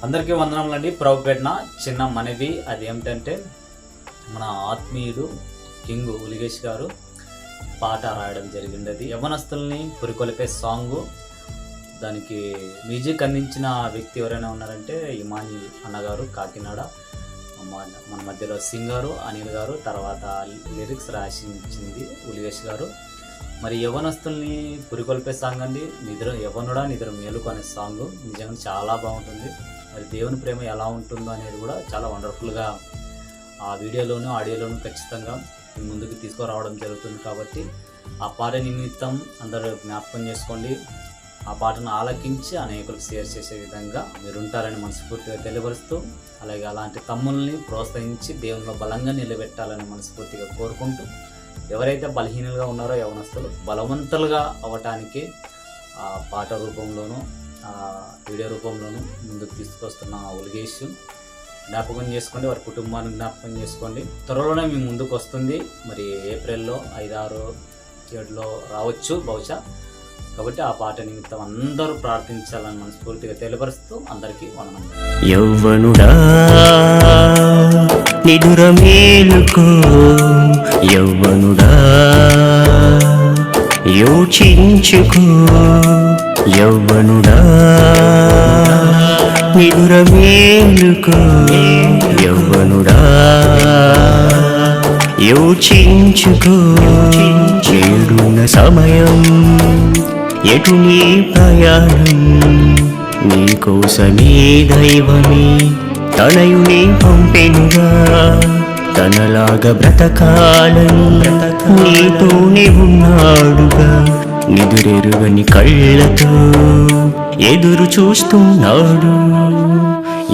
అందరికీ వందనములండి. ప్రభు పెట్టిన చిన్న మనవి అది ఏమిటంటే, మన ఆత్మీయుడు కింగ్ ఉలిగేష్ గారు పాట రాయడం జరిగింది. యవనస్తుల్ని పురికొలిపే సాంగ్. దానికి మ్యూజిక్ అందించిన వ్యక్తి ఎవరైనా ఉన్నారంటే ఇమాని అన్నగారు, కాకినాడ. మన మధ్యలో సింగరు అనిల్ గారు, తర్వాత లిరిక్స్ రాసింది ఉలిగేష్ గారు. మరి యవనస్తుల్ని పురికొల్పే సాంగ్ అండి. యవనుడా నిద్ర మేలుకు అనే సాంగ్ నిజంగా చాలా బాగుంటుంది. మరి దేవుని ప్రేమ ఎలా ఉంటుందో అనేది కూడా చాలా వండర్ఫుల్గా ఆ వీడియోలోను ఆడియోలోను ఖచ్చితంగా ముందుకు తీసుకురావడం జరుగుతుంది. కాబట్టి ఆ పాట నిమిత్తం అందరూ జ్ఞాపకం చేసుకోండి. ఆ పాటను ఆలకించి అనేకులకు షేర్ చేసే విధంగా మీరు ఉంటారని మనస్ఫూర్తిగా తెలియపరుస్తూ, అలాగే అలాంటి తమ్ముల్ని ప్రోత్సహించి దేవునిలో బలంగా నిలబెట్టాలని మనస్ఫూర్తిగా కోరుకుంటూ, ఎవరైతే బలహీనులుగా ఉన్నారో యవనస్తులు బలవంతులుగా అవ్వటానికి ఆ పాట రూపంలోనూ వీడియో రూపంలోనూ ముందుకు తీసుకొస్తున్న ఉలిగేష్ జ్ఞాపకం చేసుకోండి. వారి కుటుంబాన్ని జ్ఞాపకం చేసుకోండి. త్వరలోనే మీ ముందుకు వస్తుంది. మరి ఏప్రిల్లో 5, 6, 7లో రావచ్చు బహుశా. కాబట్టి ఆ పాట నిమిత్తం అందరూ ప్రార్థించాలని మనస్ఫూర్తిగా తెలియపరుస్తూ అందరికీ వందనం. యవ్వనుడా నిదుర మేలుకో, యవ్వనుడా యోచించుకో, యవ్వనుడా నిదుర మేలుకో, యవ్వనుడా యోచించుకో. చేరున్న సమయం, ఎటు నీ ప్రయాణం, నీకోసమే దైవమే తనయుని పంపెనుగా. తనలాగా బ్రతకాలని నీతోనే ఉన్నాడుగా. నిదురెరుగని కళ్ళతో ఎదురు చూస్తున్నాడు.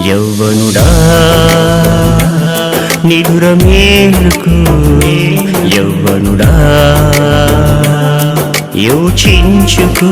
యవ్వనుడా నిదుర మేలుకో, యవ్వనుడా యోచించుకో.